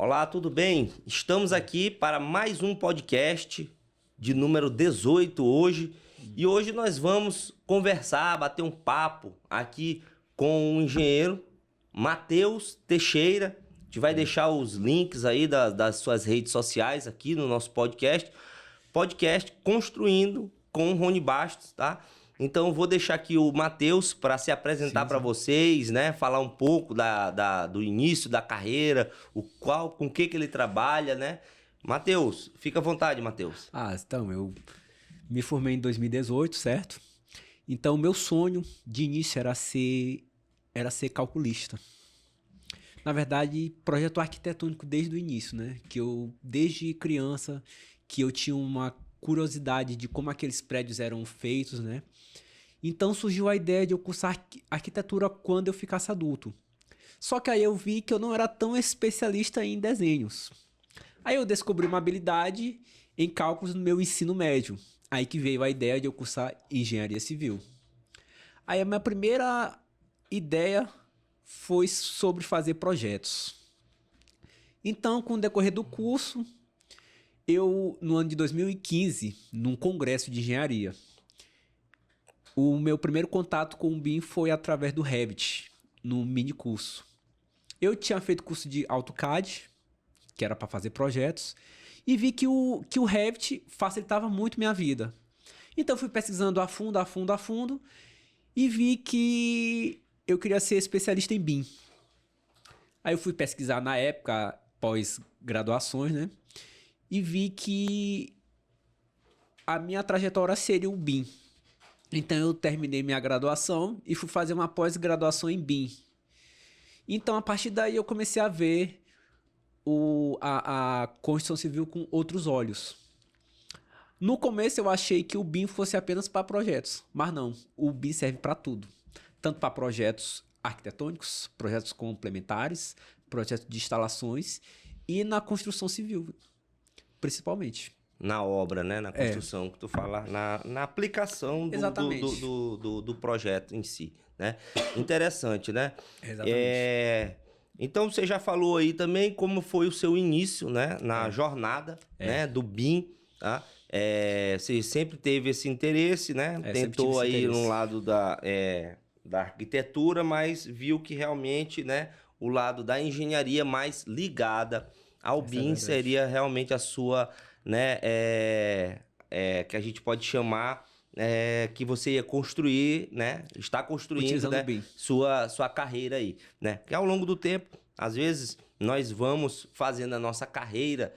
Olá, tudo bem? Estamos aqui para mais um podcast de número 18 hoje. E hoje nós vamos conversar, bater um papo aqui com o engenheiro Matheus Teixeira. A gente vai deixar os links aí das suas redes sociais aqui no nosso podcast. Podcast Construindo com o Rony Bastos, tá? Então eu vou deixar aqui o Matheus para se apresentar para vocês, né? Falar um pouco do início da carreira, com o que ele trabalha, né? Matheus, fica à vontade, Matheus. Então, eu me formei em 2018, certo? Então, meu sonho de início era ser calculista. Na verdade, projeto arquitetônico desde o início, né? Que eu, desde criança, que eu tinha uma curiosidade de como aqueles prédios eram feitos, né? Então surgiu a ideia de eu cursar arquitetura quando eu ficasse adulto. Só que aí eu vi que eu não era tão especialista em desenhos. Aí eu descobri uma habilidade em cálculos no meu ensino médio. Aí que veio a ideia de eu cursar engenharia civil. Aí a minha primeira ideia foi sobre fazer projetos. Então, com o decorrer do curso, no ano de 2015, num congresso de engenharia, o meu primeiro contato com o BIM foi através do Revit, no mini curso. Eu tinha feito curso de AutoCAD, que era para fazer projetos, e vi que o Revit facilitava muito minha vida. Então fui pesquisando a fundo, e vi que eu queria ser especialista em BIM. Aí eu fui pesquisar na época, pós-graduações, né? E vi que a minha trajetória seria o BIM. Então eu terminei minha graduação e fui fazer uma pós-graduação em BIM. Então a partir daí eu comecei a ver a construção civil com outros olhos. No começo eu achei que o BIM fosse apenas para projetos, mas não, o BIM serve para tudo. Tanto para projetos arquitetônicos, projetos complementares, projetos de instalações e na construção civil, principalmente. Na obra, né? Na construção, que tu fala, na aplicação do projeto em si, né? Interessante, né? Exatamente. Então você já falou aí também como foi o seu início, né? Na jornada, né? Do BIM, tá? Você sempre teve esse interesse, né? Tentou aí no lado da arquitetura, mas viu que realmente, né? O lado da engenharia mais ligada ao BIM seria realmente a sua, né? Que a gente pode chamar que você ia construir, né? Está construindo, né? Sua carreira aí, né? Que ao longo do tempo, às vezes, nós vamos fazendo a nossa carreira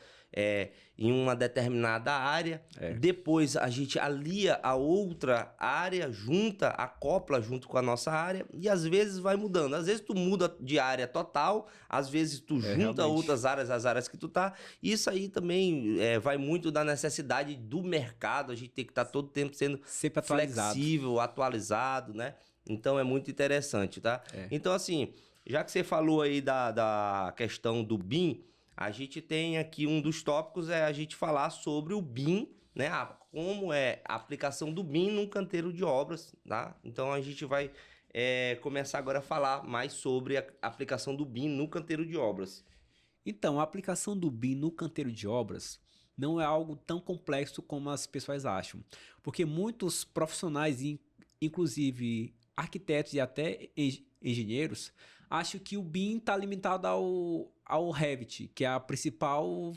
em uma determinada área, depois a gente alia a outra área, acopla junto com a nossa área e às vezes vai mudando. Às vezes tu muda de área total, às vezes tu junta outras áreas, as áreas que tu tá. Isso aí também vai muito da necessidade do mercado, a gente tem que estar todo tempo sendo sempre flexível, atualizado, né? Então é muito interessante, tá? Então assim, já que você falou aí da questão do BIM, a gente tem aqui um dos tópicos a gente falar sobre o BIM, né? Como é a aplicação do BIM num canteiro de obras, tá? Então a gente vai começar agora a falar mais sobre a aplicação do BIM no canteiro de obras. Então, a aplicação do BIM no canteiro de obras não é algo tão complexo como as pessoas acham, porque muitos profissionais, inclusive arquitetos e até engenheiros, acham que o BIM está limitado ao Revit, que é a principal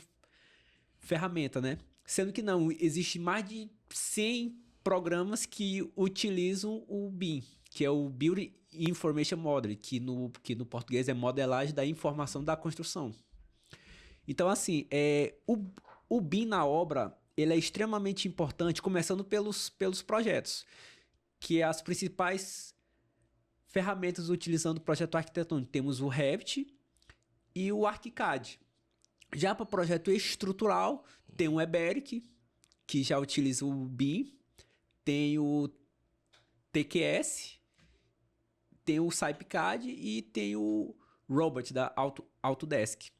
ferramenta, né? Sendo que não, existe mais de 100 programas que utilizam o BIM, que é o Building Information Modeling, que no português é modelagem da informação da construção. Então, assim, o BIM na obra ele é extremamente importante, começando pelos projetos, que é as principais ferramentas utilizando o projeto arquitetônico. Temos o Revit e o ArchiCAD. Já para o projeto estrutural, tem o Eberic, que já utiliza o BIM, tem o TQS, tem o SciPyCAD e tem o Robot da Autodesk.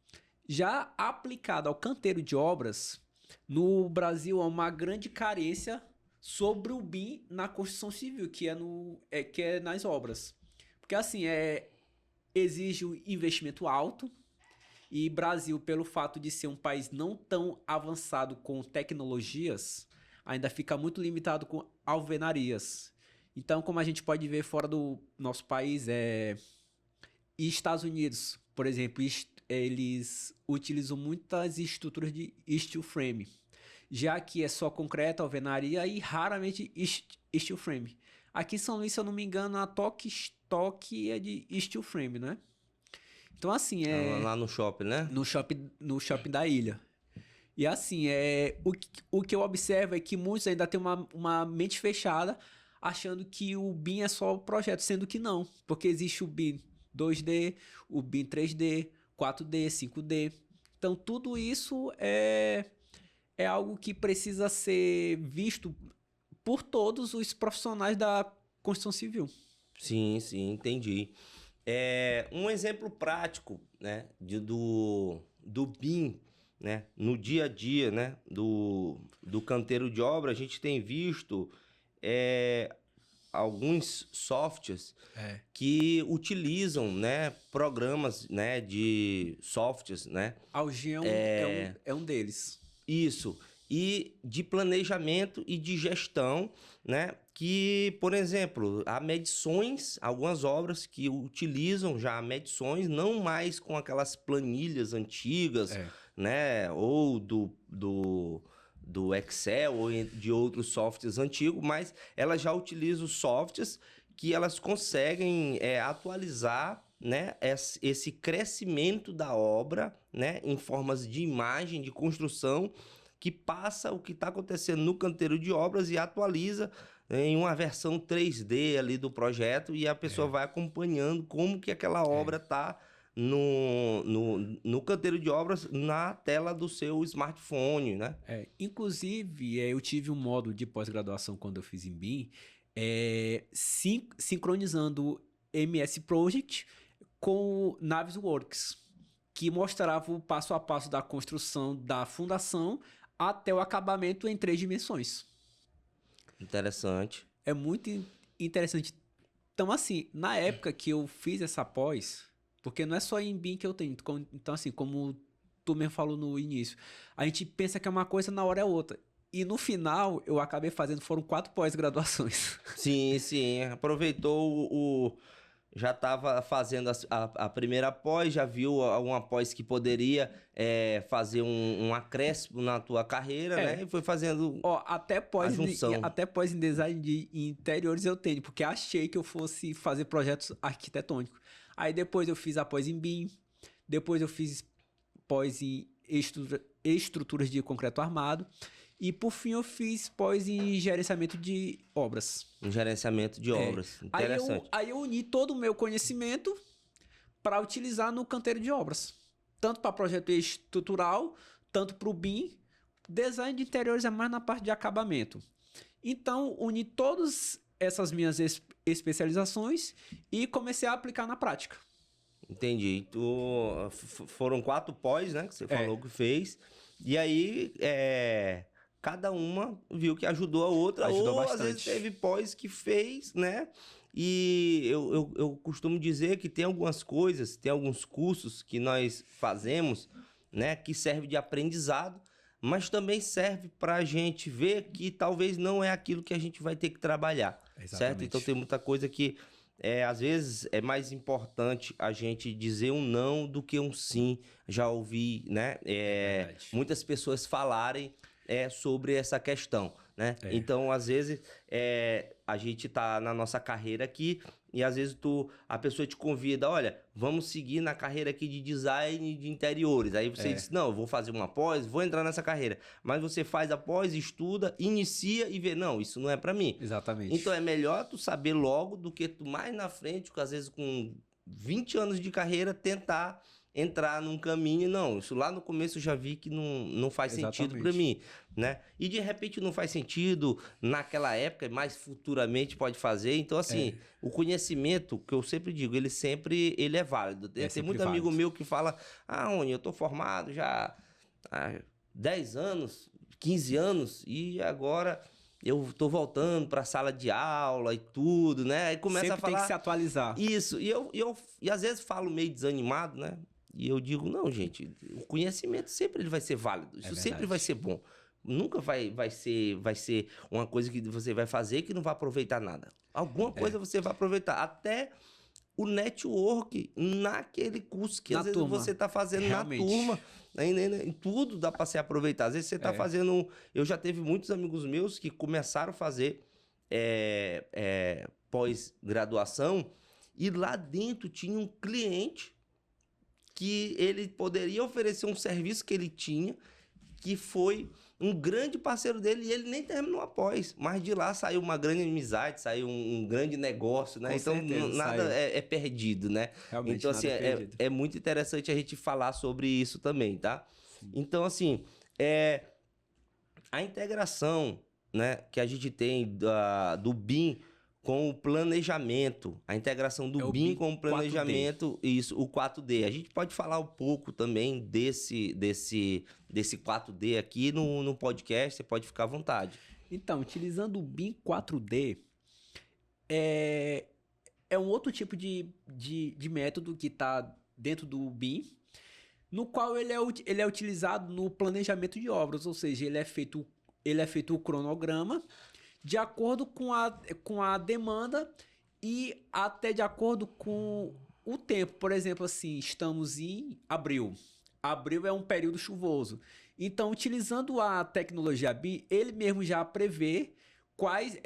Já aplicado ao canteiro de obras, no Brasil há uma grande carência sobre o BIM na construção civil, que é nas obras. Porque assim, exige um investimento alto E Brasil, pelo fato de ser um país não tão avançado com tecnologias, ainda fica muito limitado com alvenarias. Então, como a gente pode ver fora do nosso país, e Estados Unidos, por exemplo, eles utilizam muitas estruturas de steel frame. Já que é só concreto, alvenaria e raramente steel frame. Aqui em São Luís, se eu não me engano, a Toque é de steel frame, né? Então, assim, Lá no shopping, né? No shopping da ilha. E assim, o que eu observo é que muitos ainda têm uma mente fechada, achando que o BIM é só o projeto, sendo que não. Porque existe o BIM 2D, o BIM 3D, 4D, 5D. Então, tudo isso é algo que precisa ser visto por todos os profissionais da construção civil. Sim, entendi. Um exemplo prático, né, do BIM, né, no dia a dia, né, do canteiro de obra, a gente tem visto alguns softwares que utilizam, né, programas, né, de softwares, né. Algion é um deles. Isso. E de planejamento e de gestão, né? Que, por exemplo, há medições, algumas obras que utilizam já medições, não mais com aquelas planilhas antigas, né? Ou do Excel ou de outros softwares antigos, mas elas já utilizam softwares que elas conseguem atualizar, né, esse crescimento da obra, né, em formas de imagem, de construção, que passa o que está acontecendo no canteiro de obras e atualiza em uma versão 3D ali do projeto, e a pessoa vai acompanhando como que aquela obra está no canteiro de obras na tela do seu smartphone, né? Inclusive, eu tive um módulo de pós-graduação quando eu fiz em BIM, sincronizando o MS Project com o Navisworks, que mostrava o passo a passo da construção da fundação até o acabamento em 3 dimensões. Interessante. É muito interessante. Então, assim, na época que eu fiz essa pós, porque não é só em BIM que eu tenho, então, assim, como tu mesmo falou no início, a gente pensa que é uma coisa, na hora é outra. E no final, eu acabei foram 4 pós-graduações. Sim. Aproveitou já estava fazendo a primeira pós, já viu uma pós que poderia fazer um acréscimo na tua carreira, né? E foi fazendo até pós em design de interiores eu tenho, porque achei que eu fosse fazer projetos arquitetônicos. Aí depois eu fiz a pós em BIM, depois eu fiz pós em estruturas de concreto armado, e por fim eu fiz pós em gerenciamento de obras. Gerenciamento de obras, interessante. Aí eu uni todo o meu conhecimento para utilizar no canteiro de obras. Tanto para projeto estrutural, tanto para o BIM. Design de interiores é mais na parte de acabamento. Então, uni todas essas minhas especializações e comecei a aplicar na prática. Entendi. Foram 4 pós, né? Que você falou que fez. E aí, cada uma viu que ajudou a outra. Ajudou bastante. Às vezes teve pós que fez, né? E eu costumo dizer que tem algumas coisas, tem alguns cursos que nós fazemos, né? Que serve de aprendizado, mas também serve para a gente ver que talvez não é aquilo que a gente vai ter que trabalhar. Exatamente. Certo? Então tem muita coisa que às vezes é mais importante a gente dizer um não do que um sim. Já ouvi, né? Muitas pessoas falarem sobre essa questão, né? Então, às vezes, a gente tá na nossa carreira aqui e às vezes a pessoa te convida, olha, vamos seguir na carreira aqui de design de interiores. Aí você diz, não, eu vou fazer uma pós, vou entrar nessa carreira. Mas você faz a pós, estuda, inicia e vê, não, isso não é para mim. Exatamente. Então, é melhor tu saber logo do que tu mais na frente, às vezes com 20 anos de carreira, tentar entrar num caminho. Não, isso lá no começo eu já vi que não faz sentido para mim, né? E de repente não faz sentido naquela época, mas futuramente pode fazer. Então, assim, o conhecimento, que eu sempre digo, ele é válido. Tem muito amigo meu que fala, Rony, eu tô formado já há 10 anos, 15 anos, e agora eu tô voltando para a sala de aula e tudo, né? Aí começa a falar... tem que se atualizar. Isso, e às vezes falo meio desanimado, né? E eu digo, não, gente, o conhecimento sempre ele vai ser válido, isso sempre vai ser bom. Nunca vai ser uma coisa que você vai fazer que não vai aproveitar nada. Alguma coisa você vai aproveitar. Até o network naquele curso que às vezes você está fazendo na turma. Em tudo dá para se aproveitar. Às vezes você está fazendo... Eu já teve muitos amigos meus que começaram a fazer pós-graduação e lá dentro tinha um cliente que ele poderia oferecer um serviço que ele tinha, que foi um grande parceiro dele, e ele nem terminou após. Mas de lá saiu uma grande amizade, saiu um grande negócio, né? Então, nada é perdido, né? Realmente, então, assim, é muito interessante a gente falar sobre isso também, tá? Sim. Então, assim, a integração, né, que a gente tem do BIM com o planejamento, a integração do BIM com o planejamento, 4D. Isso, o 4D. A gente pode falar um pouco também desse 4D aqui no podcast, você pode ficar à vontade. Então, utilizando o BIM 4D, é um outro tipo de método que está dentro do BIM, no qual ele é utilizado no planejamento de obras, ou seja, ele é feito o cronograma de acordo com a demanda e até de acordo com o tempo. Por exemplo, assim, estamos em abril. Abril é um período chuvoso. Então, utilizando a tecnologia BIM, ele mesmo já prevê quais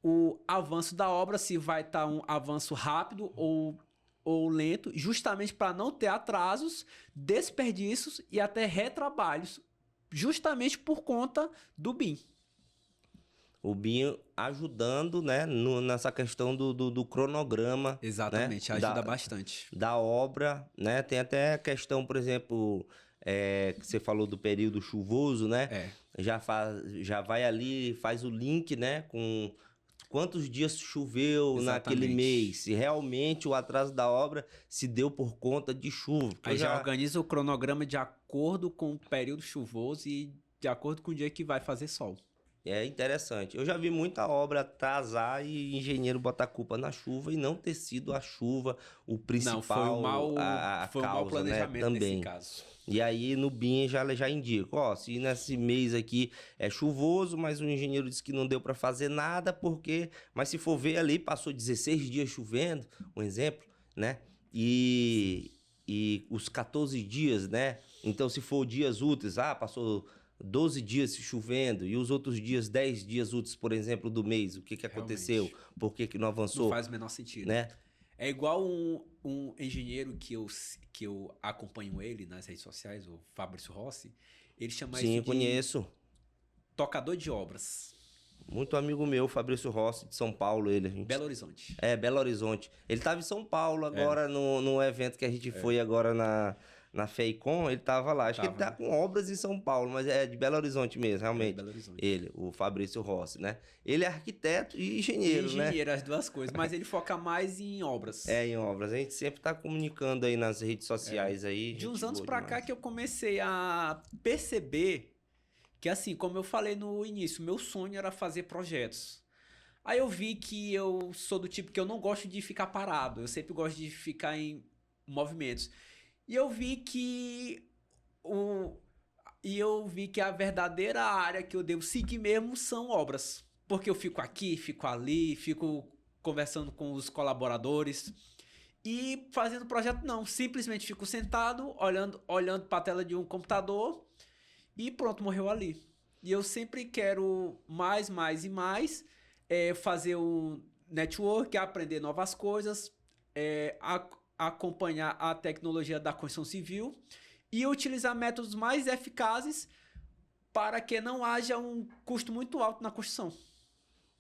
o avanço da obra, se vai estar um avanço rápido ou lento, justamente para não ter atrasos, desperdícios e até retrabalhos, justamente por conta do BIM. O BIM ajudando, né, nessa questão do cronograma. Exatamente, né, ajuda bastante. Da obra, né? Tem até a questão, por exemplo, que você falou do período chuvoso, né? Já vai ali, faz o link, né, com quantos dias choveu naquele mês, se realmente o atraso da obra se deu por conta de chuva. Aí já organiza o cronograma de acordo com o período chuvoso e de acordo com o dia que vai fazer sol. É interessante. Eu já vi muita obra atrasar e engenheiro botar culpa na chuva e não ter sido a chuva o principal, foi um mau planejamento, né, também. Nesse caso. E aí no BIM já indica, se nesse mês aqui é chuvoso, mas o engenheiro disse que não deu para fazer nada, mas se for ver ali, passou 16 dias chovendo, um exemplo, né? E os 14 dias, né? Então se for dias úteis, passou 12 dias chovendo e os outros dias, 10 dias úteis, por exemplo, do mês, o que aconteceu? Por que não avançou? Não faz o menor sentido. Né? É igual um engenheiro que eu acompanho ele nas redes sociais, o Fabrício Rossi, ele chama isso de... Sim, conheço. Tocador de obras. Muito amigo meu, Fabrício Rossi, de São Paulo, ele. Belo Horizonte. Belo Horizonte. Ele estava em São Paulo agora, no evento que a gente foi agora na FEICOM, ele tava lá. Acho que ele tá com obras em São Paulo, mas é de Belo Horizonte mesmo, realmente. Belo Horizonte. Ele, o Fabrício Rossi, né? Ele é arquiteto e engenheiro, né? Engenheiro, as duas coisas, mas ele foca mais em obras. Em obras. A gente sempre tá comunicando aí nas redes sociais aí. De uns anos pra cá que eu comecei a perceber que, assim, como eu falei no início, meu sonho era fazer projetos. Aí eu vi que eu sou do tipo que eu não gosto de ficar parado, eu sempre gosto de ficar em movimentos. E eu vi que a verdadeira área que eu devo seguir mesmo são obras. Porque eu fico aqui, fico ali, fico conversando com os colaboradores e fazendo projeto não. Simplesmente fico sentado, olhando para a tela de um computador e pronto, morreu ali. E eu sempre quero mais e mais, fazer um network, aprender novas coisas, acompanhar a tecnologia da construção civil e utilizar métodos mais eficazes para que não haja um custo muito alto na construção.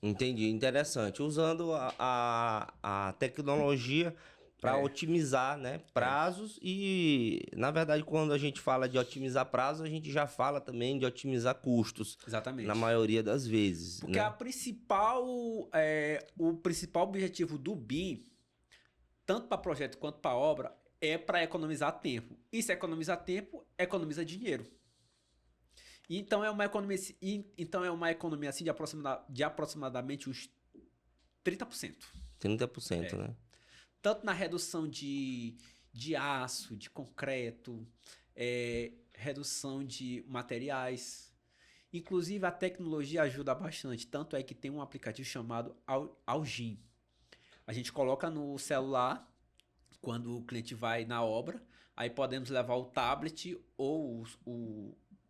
Entendi, interessante. Usando a tecnologia para otimizar, né, prazos e, na verdade, quando a gente fala de otimizar prazos, a gente já fala também de otimizar custos. Exatamente. Na maioria das vezes. Porque o principal objetivo do BIM, tanto para projeto quanto para obra, é para economizar tempo. E se economizar tempo, economiza dinheiro. Então é uma economia assim, de aproximadamente uns 30%. 30%, né? Tanto na redução de de aço, de concreto, redução de materiais. Inclusive, a tecnologia ajuda bastante. Tanto é que tem um aplicativo chamado Algin. A gente coloca no celular, quando o cliente vai na obra, aí podemos levar o tablet ou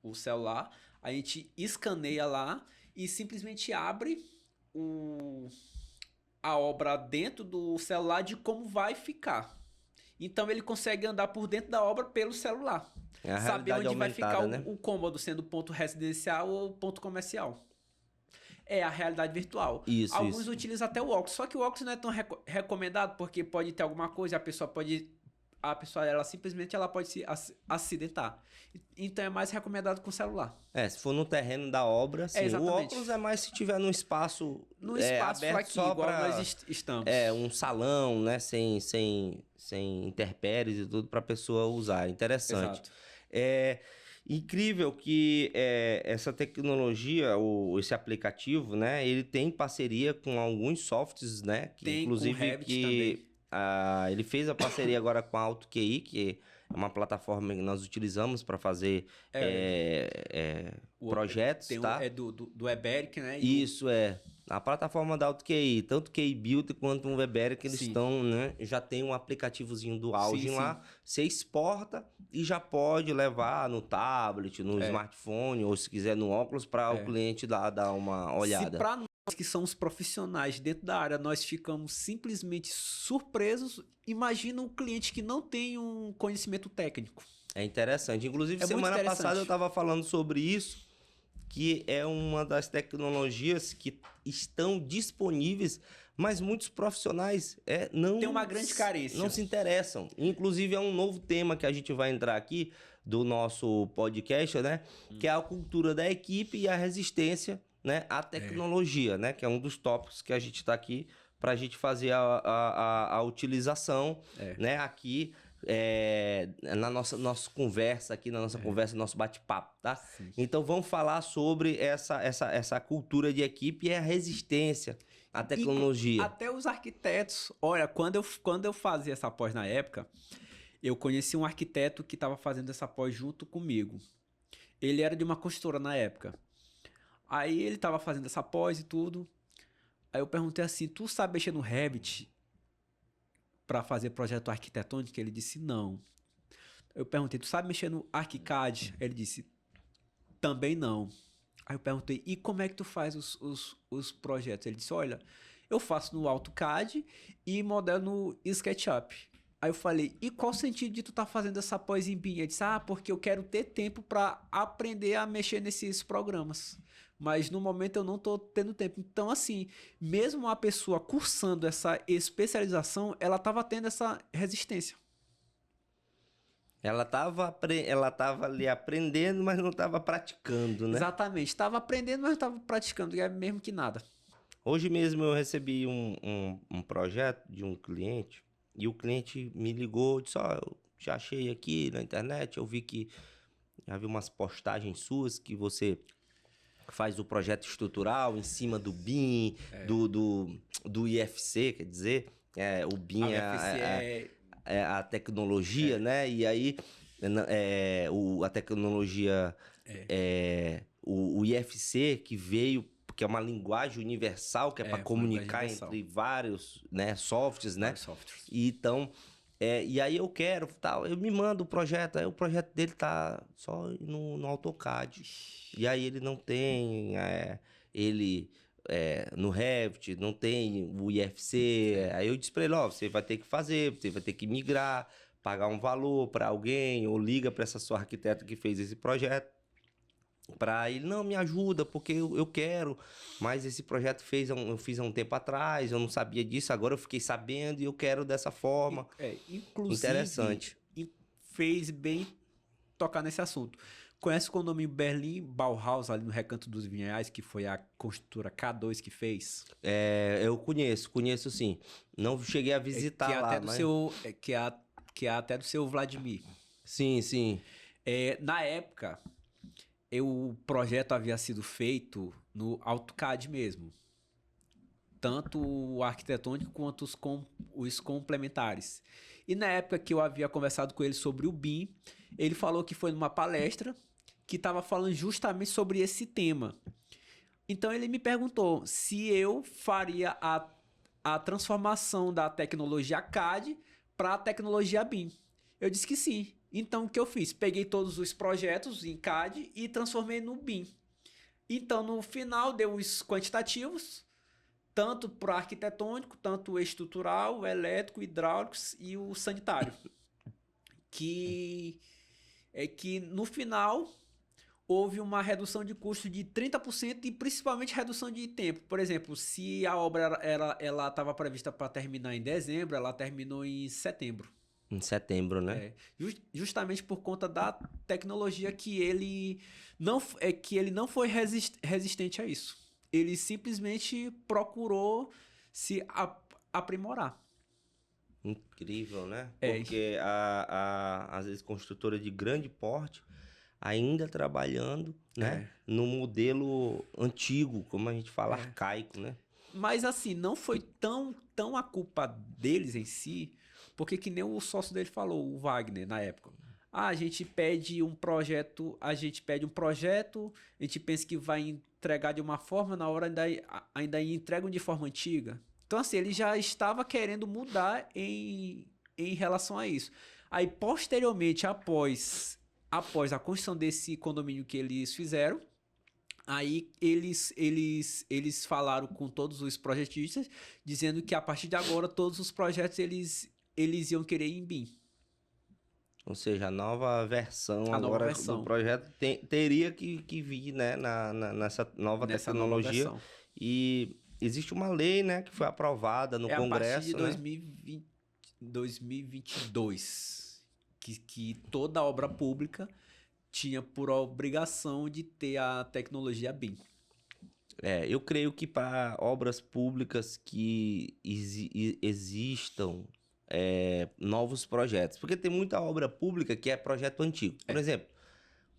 o celular, a gente escaneia lá e simplesmente abre a obra dentro do celular de como vai ficar. Então ele consegue andar por dentro da obra pelo celular. Saber onde vai ficar, né? o cômodo, sendo ponto residencial ou ponto comercial. É a realidade virtual. Alguns utilizam até o óculos, só que o óculos não é tão recomendado, porque pode ter alguma coisa, a pessoa ela simplesmente pode se acidentar. Então é mais recomendado com o celular. Se for no terreno da obra, sim. O óculos é mais se tiver num espaço aberto aqui, só igual nós estamos. Um salão, né, sem intempéries e tudo para a pessoa usar. Interessante. Exato. É incrível que essa tecnologia, esse aplicativo, né, ele tem parceria com alguns softwares, né, que tem inclusive com o Revit também. Ele fez a parceria agora com a AutoQI, que é uma plataforma que nós utilizamos para fazer projetos, tá? É do Eberic, né? Isso, a plataforma da AutoQI, tanto o QI Build quanto o Eberic, eles estão, né? Já tem um aplicativozinho do Algin lá. Você exporta e já pode levar no tablet, no smartphone, ou se quiser no óculos, para o cliente dar uma olhada. Se para nós que somos profissionais dentro da área, nós ficamos simplesmente surpresos, imagina um cliente que não tem um conhecimento técnico. É interessante. Inclusive, semana passada eu estava falando sobre isso, que é uma das tecnologias que estão disponíveis, mas muitos profissionais não... Tem uma grande carência. Não se interessam. Inclusive, é um novo tema que a gente vai entrar aqui do nosso podcast, né? Que é a cultura da equipe e a resistência, né, à tecnologia, né? Que é um dos tópicos que a gente está aqui para a gente fazer a utilização, né? Aqui... na nossa conversa aqui, conversa, nosso bate-papo, tá? Sim. Então vamos falar sobre essa cultura de equipe e a resistência à tecnologia. Até os arquitetos, olha, quando eu fazia essa pós na época, eu conheci um arquiteto que estava fazendo essa pós junto comigo. Ele era de uma construtora na época. Aí ele estava fazendo essa pós e tudo. Aí eu perguntei assim, tu sabe mexer no Revit para fazer projeto arquitetônico? Ele disse não. Eu perguntei, tu sabe mexer no ArchiCAD? Ele disse, também não. Aí eu perguntei, e como é que tu faz os projetos? Ele disse, olha, eu faço no AutoCAD e modelo no SketchUp. Aí eu falei, e qual o sentido de tu tá fazendo essa pós em BIM? Ele disse, porque eu quero ter tempo para aprender a mexer nesses programas. Mas no momento eu não tô tendo tempo. Então, assim, mesmo a pessoa cursando essa especialização, ela tava tendo essa resistência. Ela tava ali aprendendo, mas não tava praticando, né? Exatamente. Estava aprendendo, mas não estava praticando. É mesmo que nada. Hoje mesmo eu recebi um projeto de um cliente e o cliente me ligou e disse, eu já achei aqui na internet, eu vi que já vi umas postagens suas que você faz o projeto estrutural em cima do BIM, do IFC, quer dizer, o BIM é a tecnologia, né? E aí a tecnologia, o IFC que veio, que é uma linguagem universal, que é para comunicar entre vários, né, softwares, né? Softwares. E então, e aí eu quero, tal, eu me mando o projeto, aí o projeto dele tá só no AutoCAD. E aí ele não tem, no Revit, não tem o IFC. Aí eu disse pra ele, você vai ter que fazer, você vai ter que migrar, pagar um valor para alguém, ou liga para essa sua arquiteta que fez esse projeto. Para ele, não, me ajuda, porque eu quero, mas esse projeto eu fiz há um tempo atrás, eu não sabia disso, agora eu fiquei sabendo e eu quero dessa forma. Inclusive, interessante. Fez bem tocar nesse assunto. Conhece o condomínio Berlim Bauhaus, ali no Recanto dos Vinhais, que foi a construtora K2 que fez? Eu conheço sim. Não cheguei a visitar lá, mas... que é até do seu Vladimir. Sim, sim. Na época... o projeto havia sido feito no AutoCAD mesmo. Tanto o arquitetônico quanto os complementares. E na época que eu havia conversado com ele sobre o BIM, ele falou que foi numa palestra que estava falando justamente sobre esse tema. Então ele me perguntou se eu faria a transformação da tecnologia CAD para a tecnologia BIM. Eu disse que sim. Então o que eu fiz? Peguei todos os projetos em CAD e transformei no BIM. Então no final deu os quantitativos, tanto para arquitetônico, tanto o estrutural, o elétrico, o hidráulico e o sanitário. Que é que no final houve uma redução de custo de 30% e principalmente redução de tempo. Por exemplo, se a obra ela estava prevista para terminar em dezembro, ela terminou em setembro. Em setembro, né? Justamente por conta da tecnologia que ele não foi resistente a isso. Ele simplesmente procurou se aprimorar. Incrível, né? Porque às vezes construtora de grande porte ainda trabalhando, né? No modelo antigo, como a gente fala, arcaico, né? Mas assim, não foi tão a culpa deles em si, porque que nem o sócio dele falou, o Wagner, na época. A gente pede um projeto, a gente pensa que vai entregar de uma forma, na hora ainda entregam de forma antiga. Então assim, ele já estava querendo mudar em relação a isso. Aí, posteriormente, após a construção desse condomínio que eles fizeram, aí eles falaram com todos os projetistas, dizendo que a partir de agora todos os projetos eles iam querer ir em BIM. Ou seja, a nova versão do projeto teria que vir, né, nessa nova tecnologia. Nova e existe uma lei, né, que foi aprovada no Congresso. A partir de 2022, que toda obra pública tinha por obrigação de ter a tecnologia BIM. Eu creio que para obras públicas que existam novos projetos, porque tem muita obra pública que é projeto antigo. Por exemplo,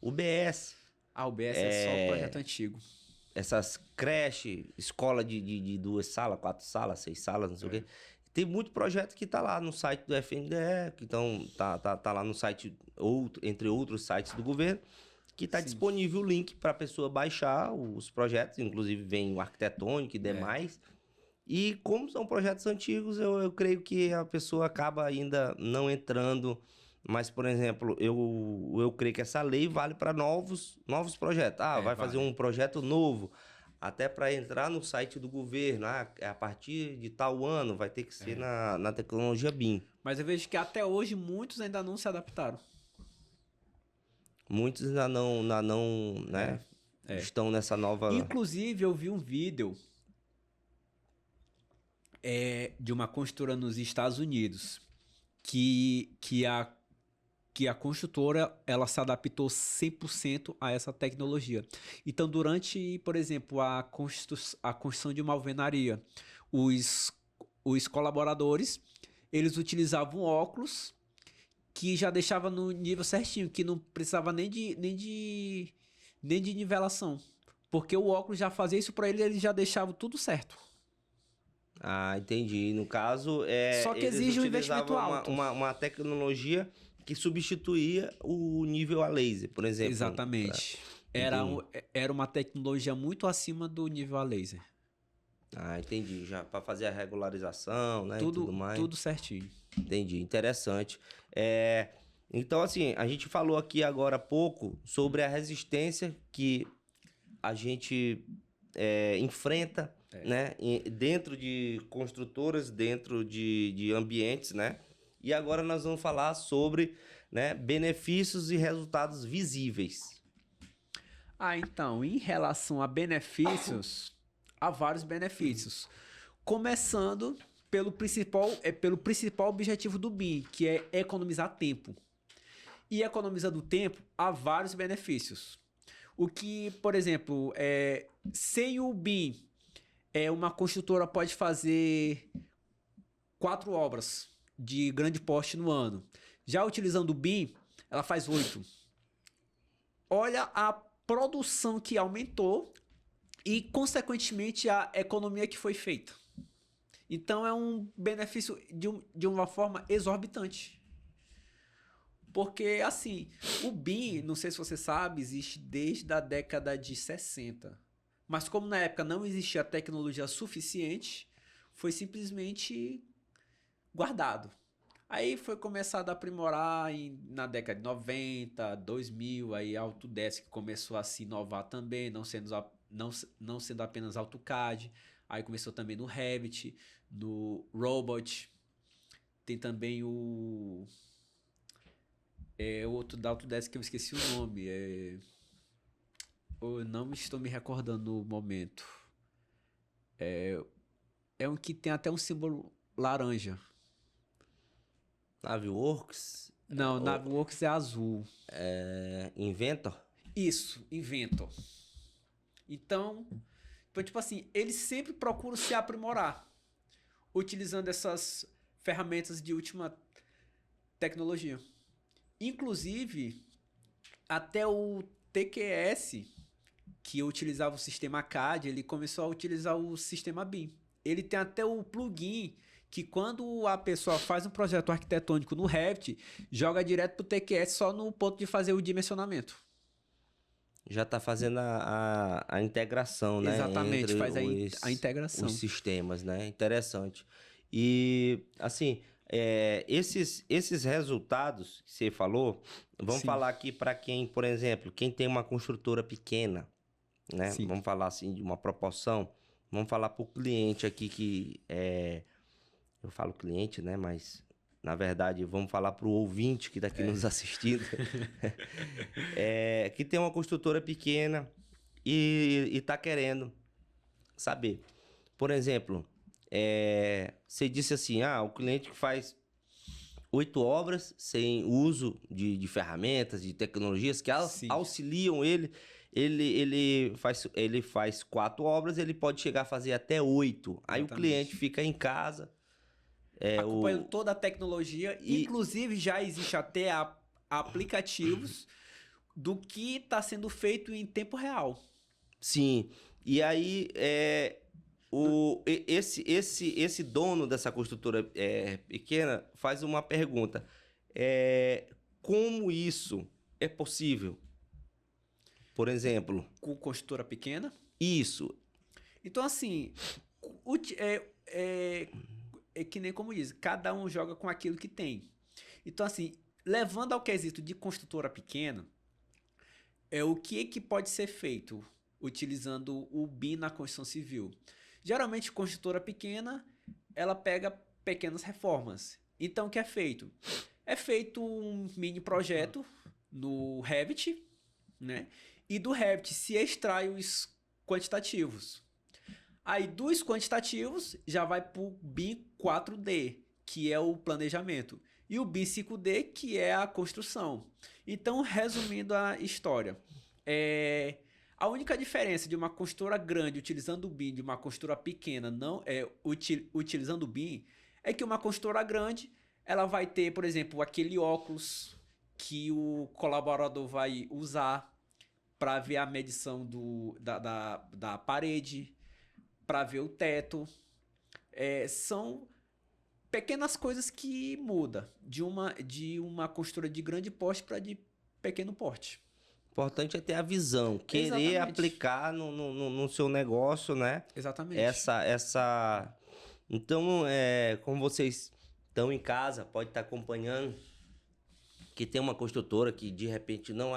o BS. O BS é só projeto antigo. Essas creches, escola de 2 salas, 4 salas, 6 salas, não sei o quê. Tem muito projeto que tá lá no site do FNDE, que tá lá no site, entre outros sites do governo, que tá disponível o link para a pessoa baixar os projetos, inclusive vem o arquitetônico e demais. E como são projetos antigos, eu creio que a pessoa acaba ainda não entrando. Mas, por exemplo, eu creio que essa lei vale para novos projetos. Vai fazer um projeto novo. Até para entrar no site do governo, a partir de tal ano vai ter que ser na tecnologia BIM. Mas eu vejo que até hoje muitos ainda não se adaptaram. Muitos ainda não, né? Estão nessa nova... Inclusive, eu vi um vídeo de uma construtora nos Estados Unidos que a construtora ela se adaptou 100% a essa tecnologia. Então, durante, por exemplo, a construção de uma alvenaria, os colaboradores, eles utilizavam óculos que já deixava no nível certinho, que não precisava nem de nivelação. Porque o óculos já fazia isso para ele já deixava tudo certo. Entendi. No caso, só que exige um investimento alto. Uma tecnologia que substituía o nível a laser, por exemplo. Exatamente. Era uma tecnologia muito acima do nível a laser. Entendi. Já para fazer a regularização, né? Tudo, e tudo mais. Tudo certinho. Entendi. Interessante. Então, assim, a gente falou aqui agora há pouco sobre a resistência que a gente enfrenta, né? Dentro de construtoras, dentro de ambientes, né? E agora nós vamos falar sobre, né, benefícios e resultados visíveis. Então, em relação a benefícios, há vários benefícios. Começando pelo principal objetivo do BIM, que é economizar tempo. E economizando tempo, há vários benefícios. O que, por exemplo, sem o BIM, uma construtora pode fazer 4 obras de grande porte no ano. Já utilizando o BIM, ela faz 8. Olha a produção que aumentou e, consequentemente, a economia que foi feita. Então é um benefício de uma forma exorbitante. Porque, assim, o BIM, não sei se você sabe, existe desde a década de 60. Mas como na época não existia tecnologia suficiente, foi simplesmente guardado. Aí foi começado a aprimorar na década de 90, 2000, aí a Autodesk começou a se inovar também, não sendo apenas AutoCAD. Aí começou também no Revit, no Robot. Tem também o outro da Autodesk que eu esqueci o nome. Eu não estou me recordando no momento. É um que tem até um símbolo laranja. Naviworks? Não, Naviworks é azul. Inventor? Isso, Inventor. Então, tipo assim, eles sempre procuram se aprimorar, utilizando essas ferramentas de última tecnologia. Inclusive, até o TQS, que utilizava o sistema CAD, ele começou a utilizar o sistema BIM. Ele tem até o plugin que quando a pessoa faz um projeto arquitetônico no Revit, joga direto pro TQS só no ponto de fazer o dimensionamento. Já está fazendo a integração, né? Exatamente, entre faz a integração. Os sistemas, né? Interessante. E, assim, esses resultados que você falou, vamos Sim. falar aqui para quem, por exemplo, quem tem uma construtora pequena, né? Sim. Vamos falar assim de uma proporção. Vamos falar para o cliente aqui que eu falo cliente, né? Mas, na verdade, vamos falar para o ouvinte que está aqui nos assistindo. Que tem uma construtora pequena e está querendo saber. Por exemplo, você disse assim, o cliente que faz 8 obras sem uso de ferramentas, de tecnologias que auxiliam ele faz 4 obras, ele pode chegar a fazer até 8. Aí o cliente fica em casa. Acompanhando toda a tecnologia, inclusive já existe até aplicativos do que está sendo feito em tempo real. Sim, e aí esse dono dessa construtora pequena faz uma pergunta. Como isso é possível? Por exemplo... Com construtora pequena? Isso. Então, assim, é que nem como diz, cada um joga com aquilo que tem. Então, assim, levando ao quesito de construtora pequena, o que pode ser feito utilizando o BIM na construção civil? Geralmente, construtora pequena, ela pega pequenas reformas. Então, o que é feito? É feito um mini projeto no Revit, né? E do Revit se extrai os quantitativos. Aí, dos quantitativos, já vai para o BIM 4D, que é o planejamento. E o BIM 5D, que é a construção. Então, resumindo a história, a única diferença de uma construtora grande utilizando o BIM de uma construtora pequena utilizando o BIM é que uma construtora grande ela vai ter, por exemplo, aquele óculos que o colaborador vai usar para ver a medição da parede, para ver o teto. São pequenas coisas que mudam de uma construtora de grande porte para de pequeno porte. Importante é ter a visão, querer Exatamente. aplicar no seu negócio, né? Exatamente. Então, como vocês estão em casa, pode estar acompanhando, que tem uma construtora que de repente não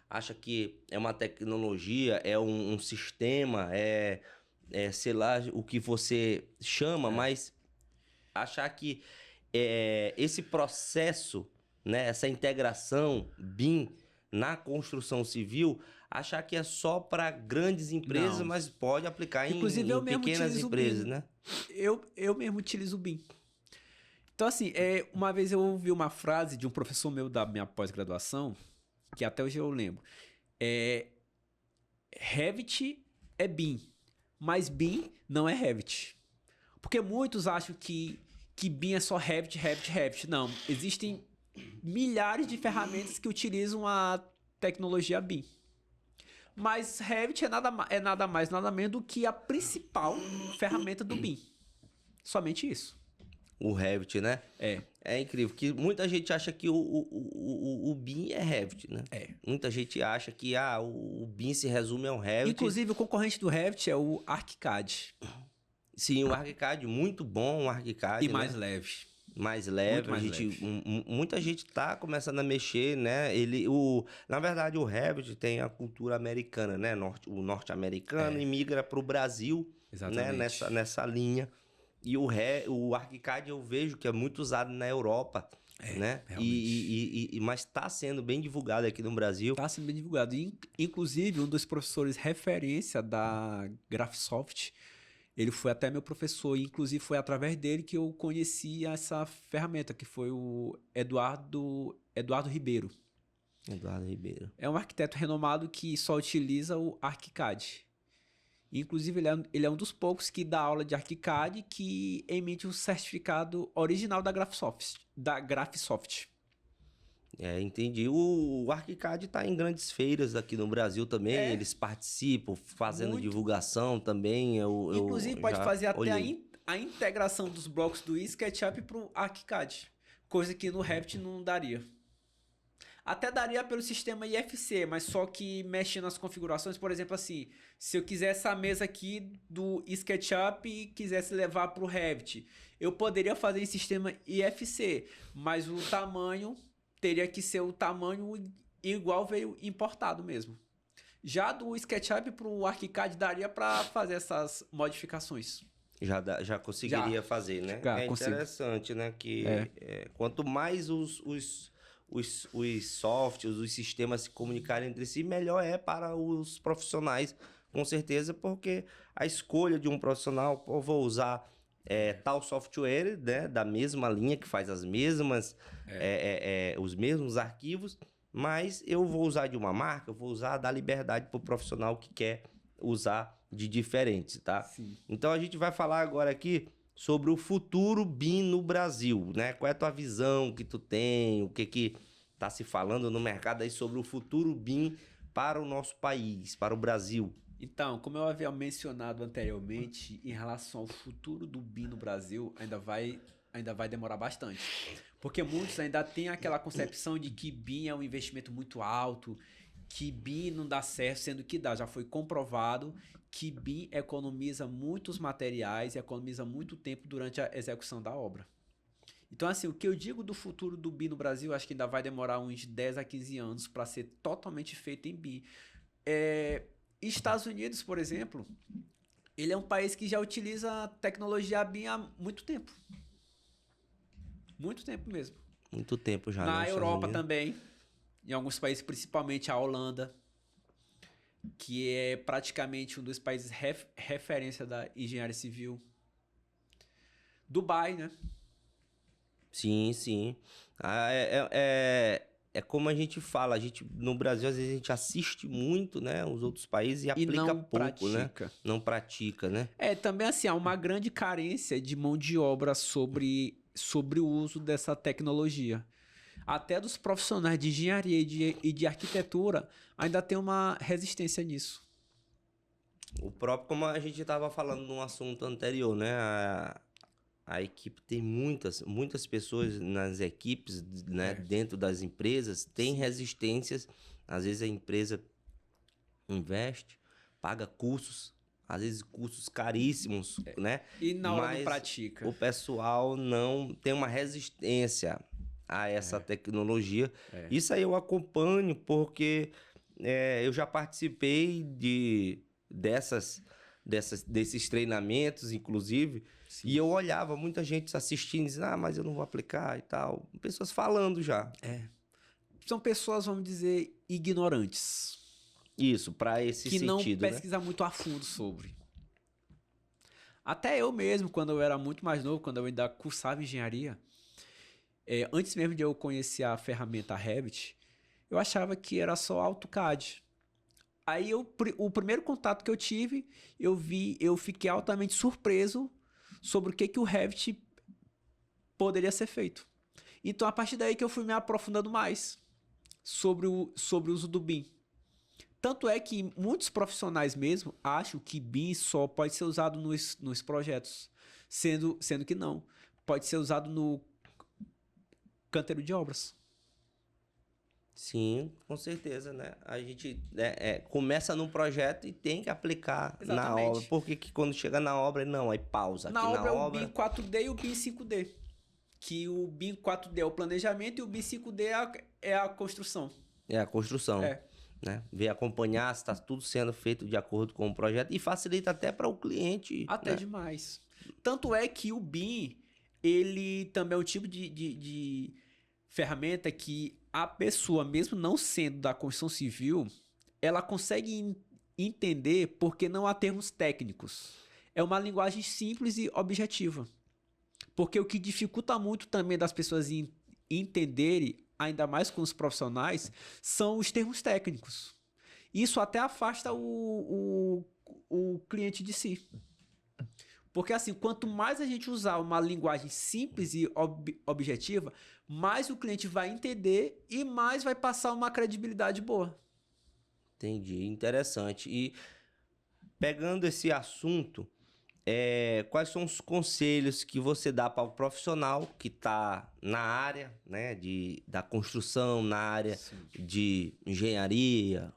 acha que é uma tecnologia, é um sistema, sei lá o que você chama, mas achar que esse processo, né, essa integração BIM na construção civil, achar que é só para grandes empresas, não, mas pode aplicar inclusive, em pequenas empresas, né? Eu mesmo utilizo o BIM. Então, assim, uma vez eu ouvi uma frase de um professor meu da minha pós-graduação, que até hoje eu lembro. Revit é BIM, mas BIM não é Revit. Porque muitos acham que BIM é só Revit. Não, existem milhares de ferramentas que utilizam a tecnologia BIM. Mas Revit é nada mais, nada menos do que a principal ferramenta do BIM. Somente isso. O Revit, né? É. É incrível, que muita gente acha que o BIM é Revit, né? É. Muita gente acha que o BIM se resume ao Revit. Inclusive, o concorrente do Revit é o ArchiCAD. Sim, o ArchiCAD, muito bom o ArchiCAD, E né? mais leve. Mais leve, Muito mais leve. Muita gente tá começando a mexer, né? Na verdade, o Revit tem a cultura americana, né? O norte-americano e migra para o Brasil, né? Nessa linha. E o ArchiCAD eu vejo que é muito usado na Europa, né? Mas está sendo bem divulgado aqui no Brasil. Está sendo bem divulgado. Inclusive, um dos professores referência da Graphisoft, ele foi até meu professor, e inclusive foi através dele que eu conheci essa ferramenta, que foi o Eduardo Ribeiro. Eduardo Ribeiro. É um arquiteto renomado que só utiliza o ArchiCAD. Inclusive, ele é um dos poucos que dá aula de ArchiCAD que emite o certificado original da Graphisoft. Entendi. O ArchiCAD está em grandes feiras aqui no Brasil também. Eles participam, fazendo divulgação também. Inclusive, pode fazer até a integração dos blocos do SketchUp para o ArchiCAD. Coisa que no Revit não daria. Até daria pelo sistema IFC, mas só que mexe nas configurações. Por exemplo, assim, se eu quiser essa mesa aqui do SketchUp e quisesse levar para o Revit, eu poderia fazer em sistema IFC, mas o tamanho teria que ser o tamanho igual veio importado mesmo. Já do SketchUp para o ArchiCAD daria para fazer essas modificações. Já conseguiria fazer, né? Interessante, né? Que quanto mais os softwares, os sistemas se comunicarem entre si, melhor é para os profissionais, com certeza, porque a escolha de um profissional, vou usar tal software, né, da mesma linha, que faz as mesmas, os mesmos arquivos, mas eu vou usar de uma marca, eu vou usar da liberdade para o profissional que quer usar de diferentes, tá? Sim. Então a gente vai falar agora aqui sobre o futuro BIM no Brasil, né? Qual é a tua visão que tu tem, o que tá se falando no mercado aí sobre o futuro BIM para o nosso país, para o Brasil? Então, como eu havia mencionado anteriormente, em relação ao futuro do BIM no Brasil, ainda vai demorar bastante. Porque muitos ainda têm aquela concepção de que BIM é um investimento muito alto, que BIM não dá certo, sendo que dá. Já foi comprovado que BIM economiza muitos materiais e economiza muito tempo durante a execução da obra. Então, assim, o que eu digo do futuro do BIM no Brasil, acho que ainda vai demorar uns 10 a 15 anos para ser totalmente feito em BIM. Estados Unidos, por exemplo, ele é um país que já utiliza tecnologia BIM há muito tempo. Muito tempo mesmo. Muito tempo já. Na Europa também, em alguns países, principalmente a Holanda, que é praticamente um dos países referência da engenharia civil. Dubai, né? Sim, sim. É como a gente fala, no Brasil às vezes a gente assiste muito, né, os outros países e aplica não pouco, pratica. Né? Não pratica, né? Também assim, há uma grande carência de mão de obra sobre o uso dessa tecnologia. Até dos profissionais de engenharia e de arquitetura ainda tem uma resistência nisso. O próprio, como a gente estava falando num assunto anterior, né? A equipe tem muitas pessoas nas equipes, né? Dentro das empresas, tem resistências. Às vezes a empresa investe, paga cursos, às vezes cursos caríssimos, né? E na hora não pratica. O pessoal não tem uma resistência a essa tecnologia. Isso aí eu acompanho porque eu já participei desses treinamentos, inclusive. Sim. E eu olhava muita gente assistindo, dizendo, mas eu não vou aplicar e tal. Pessoas falando já. São pessoas, vamos dizer, ignorantes. Isso, para esse que sentido, que não pesquisam muito a fundo sobre. Até eu mesmo, quando eu era muito mais novo, quando eu ainda cursava engenharia, antes mesmo de eu conhecer a ferramenta Revit, eu achava que era só AutoCAD. Aí o primeiro contato que eu tive, eu fiquei altamente surpreso sobre o que o Revit poderia ser feito. Então, a partir daí que eu fui me aprofundando mais sobre o uso do BIM. Tanto é que muitos profissionais mesmo acham que BIM só pode ser usado nos projetos. Sendo que não. Pode ser usado no canteiro de obras. Sim, com certeza, né? A gente começa num projeto e tem que aplicar na obra. Porque que quando chega na obra, não, aí pausa. Na obra é o BIM 4D e o BIM 5D. Que o BIM 4D é o planejamento e o BIM 5D é a construção. É a construção. Né? Ver, acompanhar se está tudo sendo feito de acordo com o projeto e facilita até para o cliente. Até demais. Tanto é que o BIM, ele também é um tipo de ferramenta que a pessoa, mesmo não sendo da construção civil, ela consegue entender porque não há termos técnicos. É uma linguagem simples e objetiva. Porque o que dificulta muito também das pessoas entenderem, ainda mais com os profissionais, são os termos técnicos. Isso até afasta o cliente de si. Porque assim, quanto mais a gente usar uma linguagem simples e objetiva, mais o cliente vai entender e mais vai passar uma credibilidade boa. Entendi, interessante. E pegando esse assunto, quais são os conselhos que você dá para o profissional que está na área, né, da construção, na área de engenharia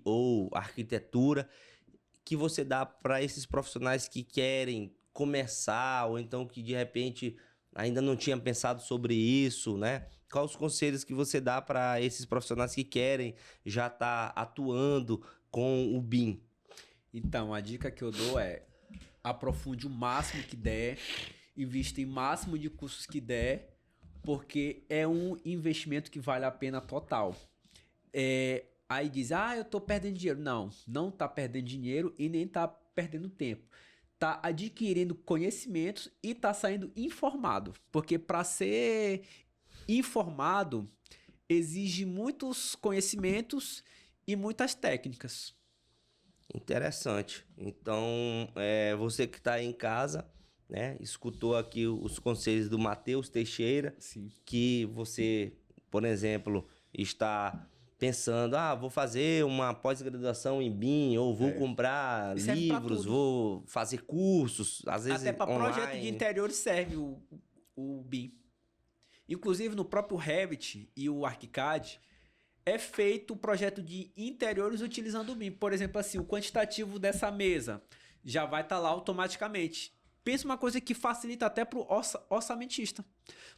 ou arquitetura, que você dá para esses profissionais que querem começar ou então que de repente ainda não tinham pensado sobre isso, né? Quais os conselhos que você dá para esses profissionais que querem já estar atuando com o BIM? Então, a dica que eu dou é: aprofunde o máximo que der, invista em máximo de cursos que der, porque é um investimento que vale a pena total. Aí diz, eu tô perdendo dinheiro. Não tá perdendo dinheiro e nem tá perdendo tempo. Tá adquirindo conhecimentos e tá saindo informado. Porque para ser informado, exige muitos conhecimentos e muitas técnicas. Interessante. Então, você que está aí em casa, né, escutou aqui os conselhos do Matheus Teixeira, Sim. Que você, por exemplo, está pensando, vou fazer uma pós-graduação em BIM, ou vou comprar livros, vou fazer cursos, às vezes até para online. Projeto de interiores serve o BIM. Inclusive no próprio Revit e o ArchiCAD é feito o projeto de interiores utilizando o BIM. Por exemplo, assim, o quantitativo dessa mesa já vai estar lá automaticamente. Pensa uma coisa que facilita até para o orçamentista.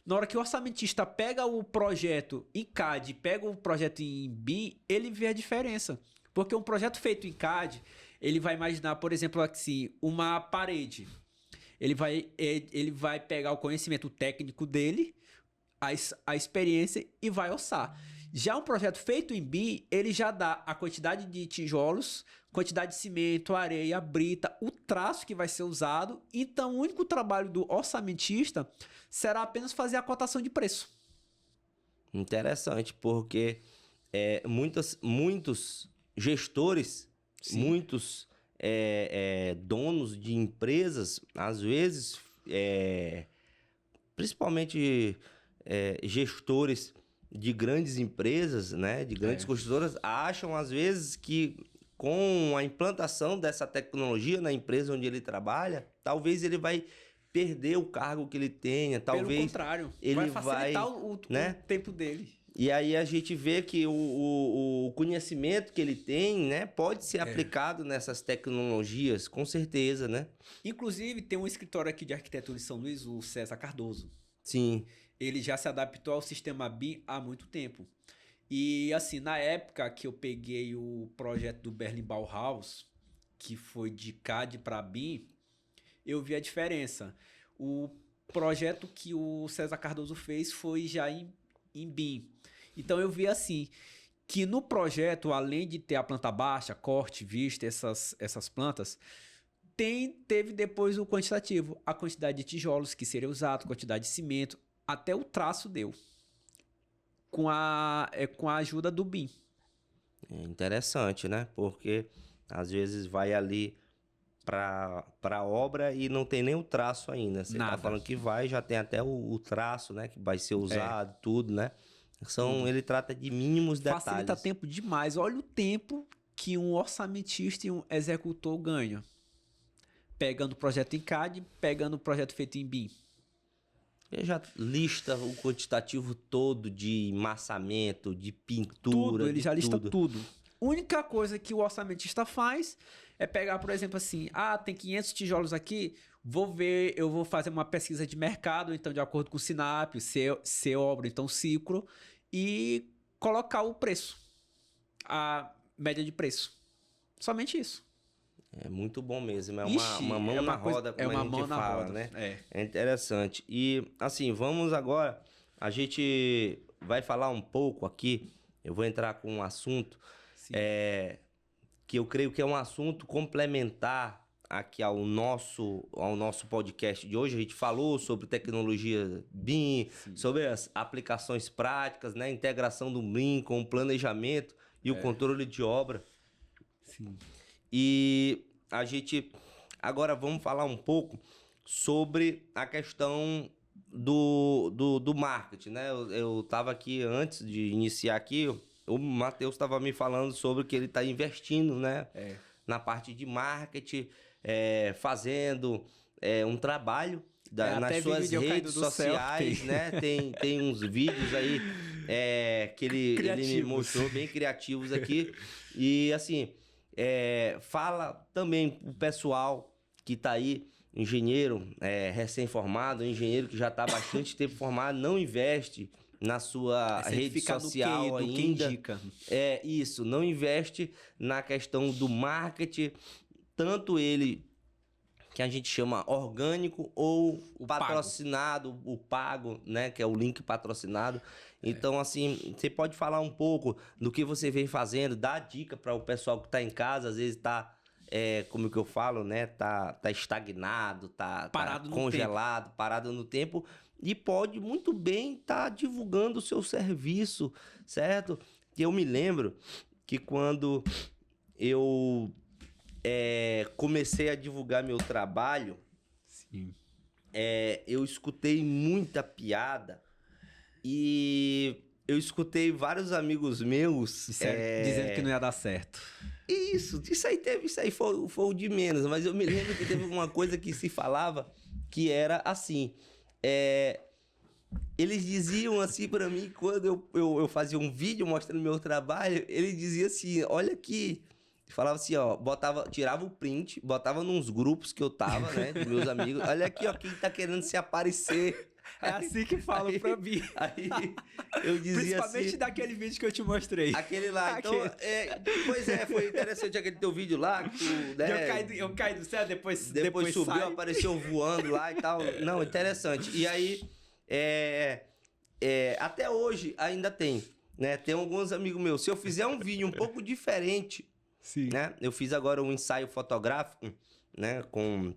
Na hora que o orçamentista pega o projeto em CAD, pega o projeto em BIM, ele vê a diferença. Porque um projeto feito em CAD, ele vai imaginar, por exemplo, assim, uma parede. Ele vai pegar o conhecimento técnico dele, a experiência e vai orçar. Já um projeto feito em BIM, ele já dá a quantidade de tijolos, quantidade de cimento, areia, brita, o traço que vai ser usado. Então, o único trabalho do orçamentista será apenas fazer a cotação de preço. Interessante, porque muitos gestores, Sim. muitos donos de empresas, às vezes, principalmente gestores de grandes empresas, né, de grandes construtoras, acham às vezes que com a implantação dessa tecnologia na empresa onde ele trabalha, talvez ele vai perder o cargo que ele tenha, talvez... Pelo contrário, ele vai facilitar o tempo dele. E aí a gente vê que o conhecimento que ele tem, né, pode ser aplicado nessas tecnologias, com certeza, né? Inclusive, tem um escritório aqui de arquitetura em São Luís, o César Cardoso. Sim. Ele já se adaptou ao sistema BIM há muito tempo. E assim, na época que eu peguei o projeto do Berlin Bauhaus, que foi de CAD para BIM, eu vi a diferença. O projeto que o César Cardoso fez foi já em BIM. Então eu vi assim, que no projeto, além de ter a planta baixa, corte, vista, essas plantas, teve depois o quantitativo, a quantidade de tijolos que seria usado, quantidade de cimento, até o traço deu, com a ajuda do BIM. É interessante, né? Porque às vezes vai ali para obra e não tem nem o traço ainda. Você tá falando que já tem até o traço, né? Que vai ser usado, tudo, né? Ele trata de mínimos detalhes. Facilita tempo demais. Olha o tempo que um orçamentista e um executor ganham. pegando o projeto em CAD, pegando o projeto feito em BIM. Ele já lista o quantitativo todo de massamento, de pintura, tudo, ele já lista tudo. Única coisa que o orçamentista faz é pegar, por exemplo, assim, tem 500 tijolos aqui, eu vou fazer uma pesquisa de mercado, então de acordo com o Sinap, se obra, então ciclo, e colocar o preço, a média de preço. Somente isso. É muito bom mesmo, uma mão na roda, como a gente fala, né? É interessante. E, assim, vamos agora, a gente vai falar um pouco aqui, eu vou entrar com um assunto, que eu creio que é um assunto complementar aqui ao nosso podcast de hoje. A gente falou sobre tecnologia BIM, sobre as aplicações práticas, né? Integração do BIM com o planejamento e o controle de obra. Sim. E a gente agora vamos falar um pouco sobre a questão do marketing, né? Eu estava aqui, antes de iniciar aqui, o Matheus estava me falando sobre que ele está investindo, né? Na parte de marketing, fazendo um trabalho nas suas redes sociais, né? Tem uns vídeos aí que ele me mostrou bem criativos aqui. E assim... fala também o pessoal que está aí, engenheiro recém-formado, engenheiro que já está há bastante tempo formado, não investe na sua rede social ainda. Quem indica. Isso, não investe na questão do marketing, tanto ele que a gente chama orgânico ou o patrocinado, o pago, né, que é o link patrocinado. Então, assim, você pode falar um pouco do que você vem fazendo, dar dica para o pessoal que está em casa, às vezes está, como que eu falo, né, tá estagnado, tá congelado, parado no tempo, e pode muito bem estar divulgando o seu serviço, certo? Eu me lembro que quando eu comecei a divulgar meu trabalho, sim, eu escutei muita piada e eu escutei vários amigos meus dizendo que não ia dar certo. Isso aí foi o de menos, mas eu me lembro que teve uma coisa que se falava que era assim, eles diziam assim pra mim, quando eu fazia um vídeo mostrando meu trabalho, ele dizia assim, olha aqui, falava assim, ó, tirava o print, botava nos grupos que eu tava, né, de meus amigos, olha aqui, ó, quem tá querendo se aparecer. É assim que falam pra mim. Aí eu dizia principalmente assim, daquele vídeo que eu te mostrei. Aquele lá, então, pois foi interessante aquele teu vídeo lá, que tu, né, eu caí do céu, depois subiu, sai. Apareceu voando lá e tal. Não, interessante. E aí, até hoje ainda tem, né, tem alguns amigos meus, se eu fizer um vídeo um pouco diferente, sim, né, eu fiz agora um ensaio fotográfico, né, com...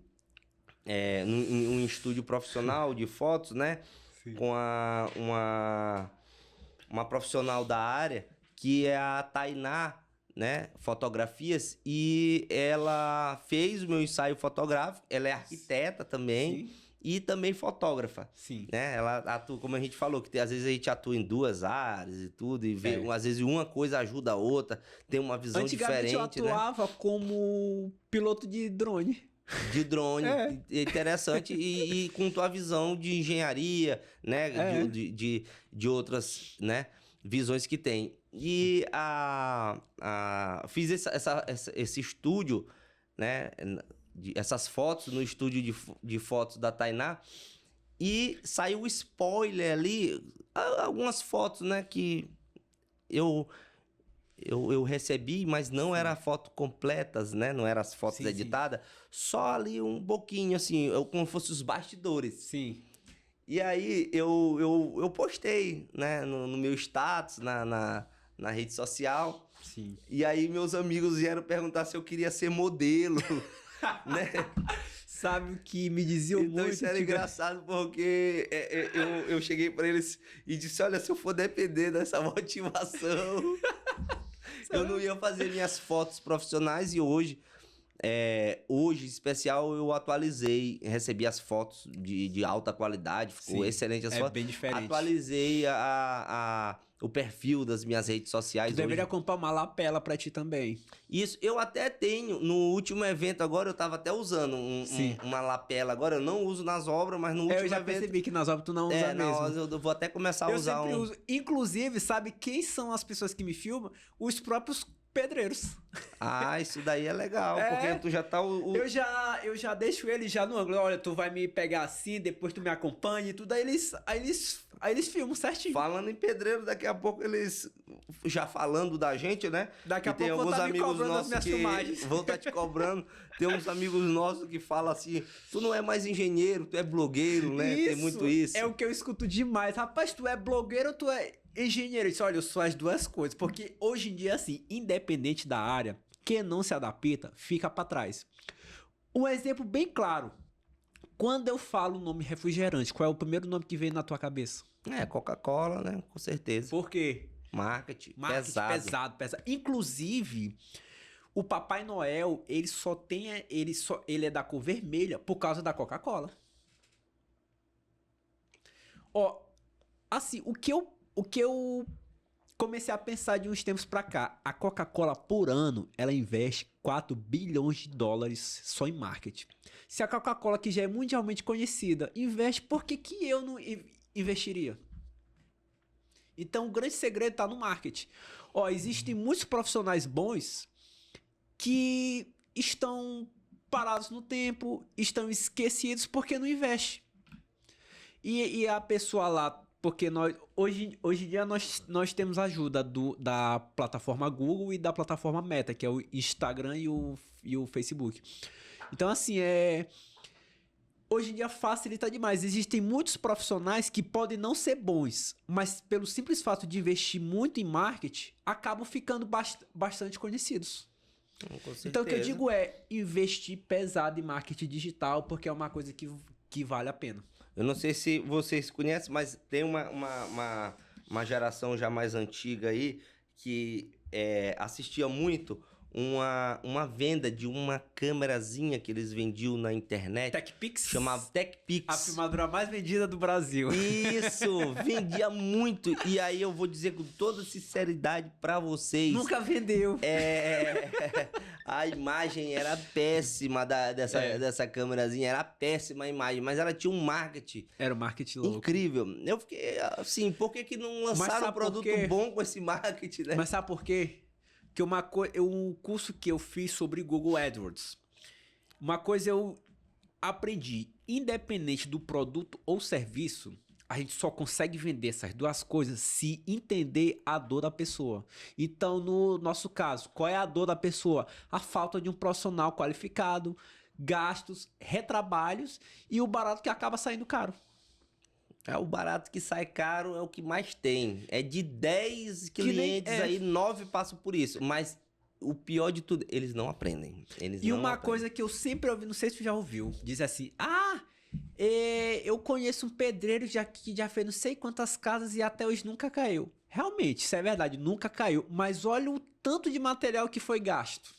um estúdio profissional de fotos, né? Sim. Com uma profissional da área, que é a Tainá, né? Fotografias, e ela fez o meu ensaio fotográfico, ela é arquiteta também. Sim. E também fotógrafa. Sim. Né? Ela atua, como a gente falou, que às vezes a gente atua em duas áreas e tudo, e vê, às vezes uma coisa ajuda a outra, tem uma visão diferente. Antigamente eu atuava como piloto de drone. De drone, interessante, e com tua visão de engenharia, né, de outras, né, visões que tem. E fiz esse estúdio, né, essas fotos no estúdio de fotos da Tainá, e saiu o spoiler ali, algumas fotos, né, que eu recebi, mas não eram fotos completas, né? Não eram as fotos editadas. Só ali um pouquinho, assim, como fosse os bastidores. Sim. E aí, eu postei, né? No meu status, na rede social. Sim. E aí, meus amigos vieram perguntar se eu queria ser modelo, né? Sabe o que me diziam muito? Então isso era engraçado, porque eu cheguei pra eles e disse, olha, se eu for depender dessa motivação... eu não ia fazer minhas fotos profissionais, e hoje Hoje, em especial, eu atualizei, recebi as fotos de alta qualidade, ficou excelente as fotos. Bem diferente. Atualizei o perfil das minhas redes sociais. Tu deveria comprar uma lapela pra ti também. Isso, eu até tenho. No último evento agora, eu tava até usando uma lapela. Agora eu não uso nas obras, mas no último evento... Eu já percebi que nas obras tu não usa mesmo. Eu vou até começar a usar Eu sempre uso. Inclusive, sabe quem são as pessoas que me filmam? Os próprios pedreiros. Ah, isso daí é legal, porque tu já tá... Eu já deixo ele já no ângulo. Olha, tu vai me pegar assim, depois tu me acompanha e tudo. Aí eles filmam certinho. Falando em pedreiro, daqui a pouco eles já falando da gente, né? Daqui a pouco tem alguns vou tá amigos nossos as minhas filmagens. vão estar te cobrando. Tem uns amigos nossos que falam assim, tu não é mais engenheiro, tu é blogueiro, né? Isso, tem muito isso. É o que eu escuto demais. Rapaz, tu é blogueiro ou tu é engenheiro? Eu disse, olha, eu sou as duas coisas. Porque hoje em dia, assim, independente da área, quem não se adapta, fica pra trás. Um exemplo bem claro. Quando eu falo o nome refrigerante, qual é o primeiro nome que vem na tua cabeça? Coca-Cola, né? Com certeza. Por quê? Marketing pesado. Inclusive, o Papai Noel, ele é da cor vermelha por causa da Coca-Cola. Ó, assim, o que eu comecei a pensar de uns tempos pra cá, a Coca-Cola por ano, ela investe 4 bilhões de dólares só em marketing. Se a Coca-Cola, que já é mundialmente conhecida, investe, por que eu não investiria? Então, o grande segredo está no marketing. Ó, existem muitos profissionais bons que estão parados no tempo, estão esquecidos porque não investem. E a pessoa lá, porque hoje em dia nós temos ajuda da plataforma Google e da plataforma Meta, que é o Instagram e o Facebook. Então, assim, hoje em dia facilita demais. Existem muitos profissionais que podem não ser bons, mas pelo simples fato de investir muito em marketing, acabam ficando bastante conhecidos. Então o que eu digo é investir pesado em marketing digital, porque é uma coisa que vale a pena. Eu não sei se vocês conhecem, mas tem uma geração já mais antiga aí que assistia muito uma venda de uma câmerazinha que eles vendiam na internet. TechPix? Chamava TechPix. A filmadora mais vendida do Brasil. Isso, vendia muito. E aí eu vou dizer com toda sinceridade pra vocês. Nunca vendeu. A imagem era péssima dessa câmerazinha, era péssima a imagem, mas ela tinha um marketing. Era um marketing louco. Incrível. Eu fiquei assim, por que não lançaram um produto bom com esse marketing, né? Mas sabe por quê? Que um curso que eu fiz sobre Google AdWords, uma coisa eu aprendi, independente do produto ou serviço, a gente só consegue vender essas duas coisas se entender a dor da pessoa. Então, no nosso caso, qual é a dor da pessoa? A falta de um profissional qualificado, gastos, retrabalhos e o barato que acaba saindo caro. O barato que sai caro é o que mais tem. É de 10 clientes aí, 9 passam por isso. Mas o pior de tudo, eles não aprendem. Coisa que eu sempre ouvi, não sei se tu já ouviu, diz assim, eu conheço um pedreiro que já fez não sei quantas casas e até hoje nunca caiu. Realmente, isso é verdade, nunca caiu. Mas olha o tanto de material que foi gasto.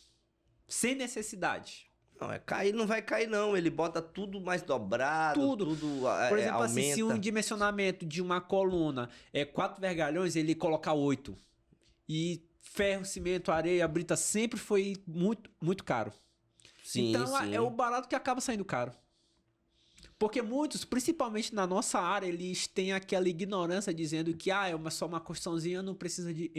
Sem necessidade. Não, cair não vai cair não, ele bota tudo mais dobrado, tudo por exemplo, aumenta. Assim, se um dimensionamento de uma coluna é 4 vergalhões, ele coloca 8. E ferro, cimento, areia, brita sempre foi muito, muito caro. Sim, então sim. É o barato que acaba saindo caro. Porque muitos, principalmente na nossa área, eles têm aquela ignorância dizendo que é só uma construçãozinha, não precisa de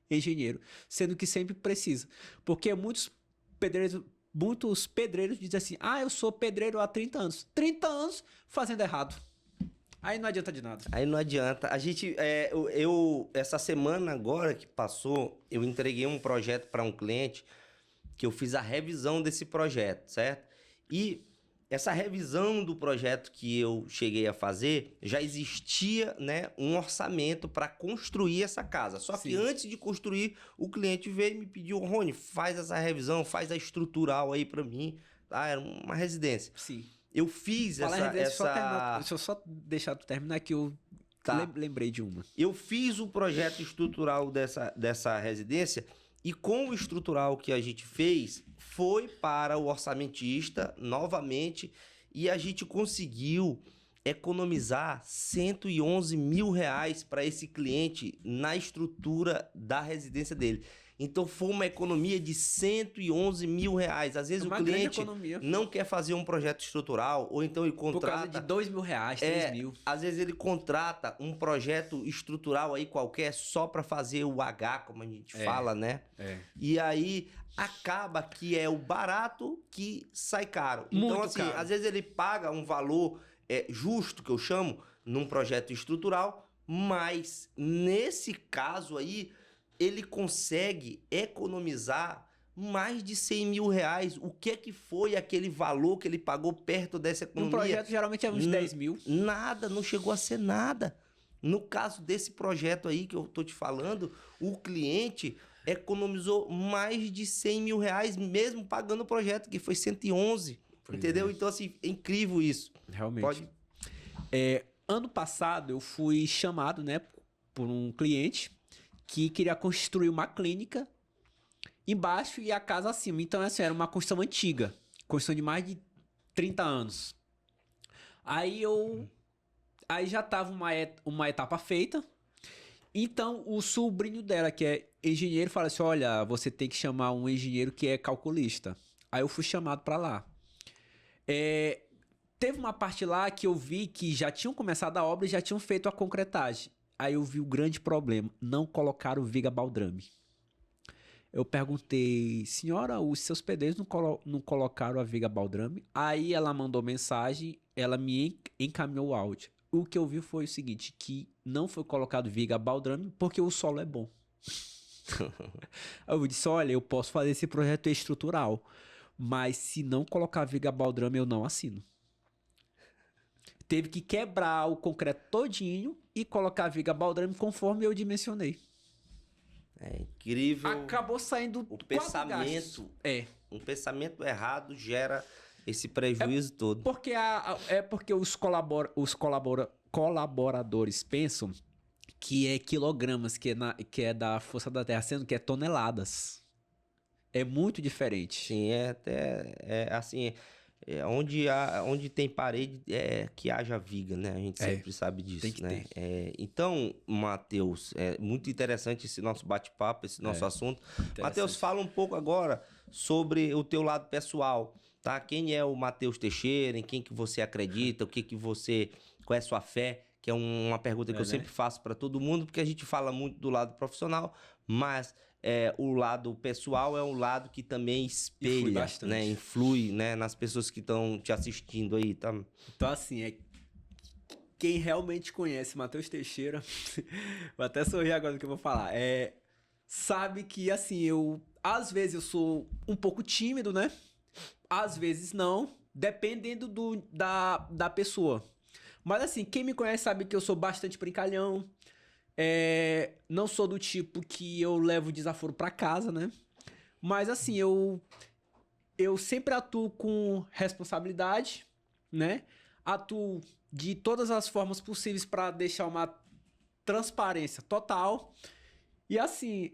engenheiro. Sendo que sempre precisa. Porque muitos pedreiros dizem assim, eu sou pedreiro há 30 anos. 30 anos fazendo errado. Aí não adianta de nada. Aí não adianta. A gente, essa semana agora que passou, eu entreguei um projeto para um cliente que eu fiz a revisão desse projeto, certo? E essa revisão do projeto que eu cheguei a fazer, já existia, né, um orçamento para construir essa casa. Só que antes de construir, o cliente veio e me pediu, Rony, faz essa revisão, faz a estrutural aí para mim. Era uma residência. Sim. Eu fiz Deixa eu só deixar tu terminar que eu lembrei de uma. Eu fiz o projeto estrutural dessa residência E com o estrutural que a gente fez, foi para o orçamentista novamente e a gente conseguiu economizar R$ 111 mil para esse cliente na estrutura da residência dele. Então foi uma economia de R$ 111 mil. Às vezes o cliente não quer fazer um projeto estrutural, ou então ele contrata... Por causa de R$ 2 mil, R$ 3 mil. Às vezes ele contrata um projeto estrutural aí qualquer só para fazer o H, como a gente fala, né? E aí acaba que é o barato que sai caro. Muito então, assim, caro. às vezes ele paga um valor justo, que eu chamo, num projeto estrutural, mas nesse caso aí, ele consegue economizar mais de R$ 100 mil. O que é que foi aquele valor que ele pagou perto dessa economia? Um projeto geralmente é uns 10 mil. Nada, não chegou a ser nada. No caso desse projeto aí que eu tô te falando, o cliente economizou mais de R$ 100 mil, mesmo pagando o projeto, que foi 111. Entendeu? Então, assim, é incrível isso. Realmente. Ano passado, eu fui chamado, né, por um cliente que queria construir uma clínica embaixo e a casa acima. Então, assim, era uma construção antiga. Construção de mais de 30 anos. Aí já tava uma etapa feita. Então, o sobrinho dela, que é engenheiro, fala assim, olha, você tem que chamar um engenheiro que é calculista. Aí eu fui chamado para lá. Teve uma parte lá que eu vi que já tinham começado a obra e já tinham feito a concretagem. Aí eu vi o grande problema, não colocaram viga baldrame. Eu perguntei, senhora, os seus pedreiros não colocaram a viga baldrame? Aí ela mandou mensagem, ela me encaminhou o áudio. O que eu vi foi o seguinte, que não foi colocado viga baldrame porque o solo é bom. Eu disse, olha, eu posso fazer esse projeto estrutural, mas se não colocar viga baldrame, eu não assino. Teve que quebrar o concreto todinho e colocar a viga baldrame conforme eu dimensionei. É incrível. Acabou saindo o pensamento. Um pensamento errado gera esse prejuízo todo. Porque porque os colaboradores pensam que é quilogramas, que é da força da terra, sendo que é toneladas. É muito diferente. Sim, assim, onde tem parede que haja viga, né? A gente sempre sabe disso, tem que né? ter. Então, Matheus, é muito interessante esse nosso bate-papo, esse nosso assunto. Matheus, fala um pouco agora sobre o teu lado pessoal, tá? Quem é o Matheus Teixeira, em quem que você acredita, qual é a sua fé? Que é uma pergunta que eu sempre faço para todo mundo, porque a gente fala muito do lado profissional, mas o lado pessoal é um lado que também espelha, né? Influi, né? Nas pessoas que estão te assistindo aí, tá? Então, assim, quem realmente conhece Matheus Teixeira, vou até sorrir agora do que eu vou falar, sabe que, assim, às vezes eu sou um pouco tímido, né? Às vezes não, dependendo da pessoa. Mas assim, quem me conhece sabe que eu sou bastante brincalhão. Não sou do tipo que eu levo desaforo pra casa, né? Mas assim, eu sempre atuo com responsabilidade, né? Atuo de todas as formas possíveis para deixar uma transparência total. E assim,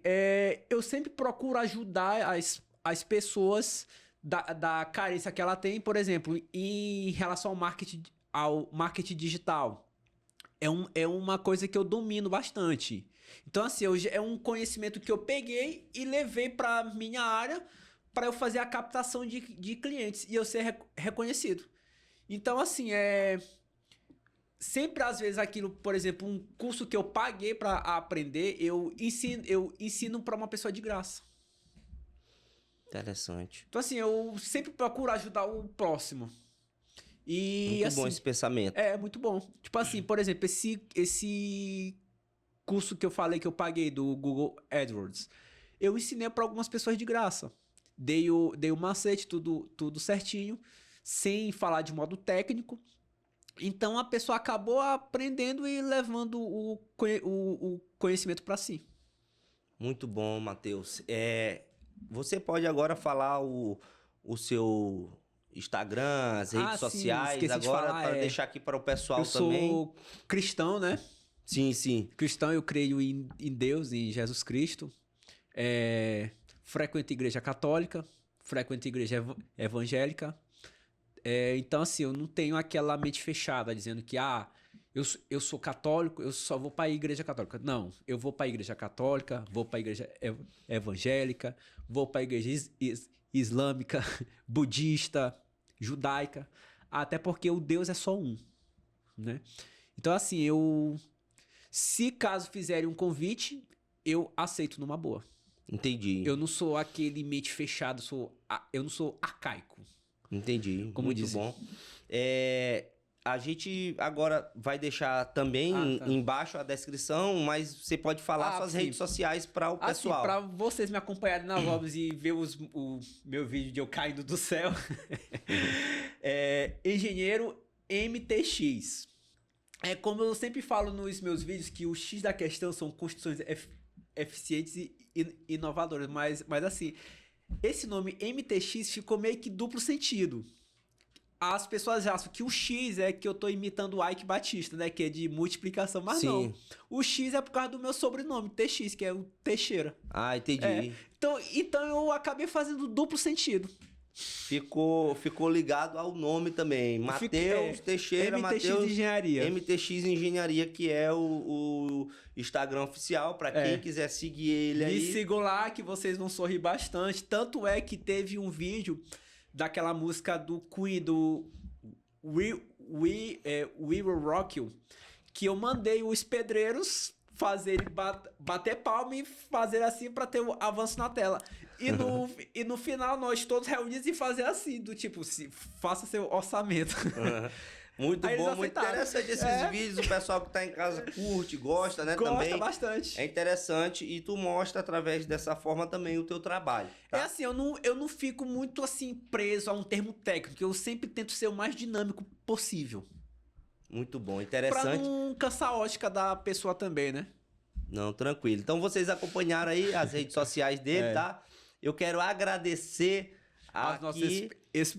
eu sempre procuro ajudar as pessoas da carência que ela tem, por exemplo, em relação ao marketing digital. É uma coisa que eu domino bastante. Então, assim, é um conhecimento que eu peguei e levei para minha área para eu fazer a captação de clientes e eu ser reconhecido. Então, assim, sempre, às vezes, aquilo, por exemplo, um curso que eu paguei para aprender, eu ensino para uma pessoa de graça. Interessante. Então, assim, eu sempre procuro ajudar o próximo. E, muito assim, bom esse pensamento. Muito bom. Tipo assim, por exemplo, esse curso que eu falei que eu paguei do Google AdWords, eu ensinei para algumas pessoas de graça. Dei o macete, tudo certinho, sem falar de modo técnico. Então a pessoa acabou aprendendo e levando o conhecimento para si. Muito bom, Matheus. Você pode agora falar o seu Instagram, as redes sociais, sim, agora para deixar aqui para o pessoal também. Eu sou cristão, né? Sim. Cristão, eu creio em Deus, em Jesus Cristo. frequento igreja católica, frequento igreja evangélica. Então, assim, eu não tenho aquela mente fechada dizendo que, eu sou católico, eu só vou para a igreja católica. Não, eu vou para a igreja católica, vou para a igreja evangélica, vou para a igreja islâmica, budista, judaica, até porque o Deus é só um, né? Então, assim, se caso fizerem um convite, eu aceito numa boa. Entendi. Eu não sou aquele mente fechado, eu não sou arcaico. Entendi. Como muito dizem. bom. A gente agora vai deixar também embaixo a descrição, mas você pode falar suas redes sociais para o pessoal. Para vocês me acompanharem na Vobs e ver o meu vídeo de eu caindo do céu. Engenheiro MTX. Como eu sempre falo nos meus vídeos, que o X da questão são construções eficientes e inovadoras. Mas assim, esse nome MTX ficou meio que duplo sentido. As pessoas acham que o X é que eu tô imitando o Ike Batista, né? Que é de multiplicação, mas não. O X é por causa do meu sobrenome, TX, que é o Teixeira. Ah, entendi. Então eu acabei fazendo duplo sentido. Ficou ligado ao nome também. Matheus Teixeira, MTX Matheus Engenharia. MTX Engenharia, que é o Instagram oficial, para quem quiser seguir ele aí. Me sigam lá que vocês vão sorrir bastante. Tanto é que teve um vídeo daquela música do Queen, do We Will Rock You, que eu mandei os pedreiros fazer bater palma e fazer assim pra ter o avanço na tela. E no final, nós todos reunidos e fazer assim, do tipo, faça seu orçamento. Muito bom, muito interessante esses vídeos. O pessoal que tá em casa curte, gosta, né? Gosta bastante. É interessante e tu mostra através dessa forma também o teu trabalho. Tá? Assim, eu não fico muito assim preso a um termo técnico. Eu sempre tento ser o mais dinâmico possível. Muito bom, interessante. Pra não cansar a ótica da pessoa também, né? Não, tranquilo. Então vocês acompanharam aí as redes sociais dele, tá? Eu quero agradecer aos nossos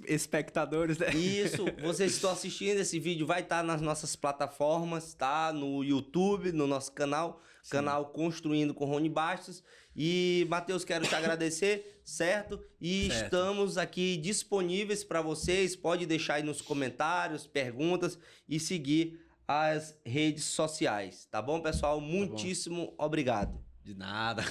espectadores, né? Isso, vocês estão assistindo, esse vídeo vai estar nas nossas plataformas, tá? No YouTube, no nosso canal, canal Construindo com Rony Bastos. E, Matheus, quero te agradecer, certo? E estamos aqui disponíveis para vocês, pode deixar aí nos comentários, perguntas e seguir as redes sociais, tá bom, pessoal? Muitíssimo obrigado. De nada.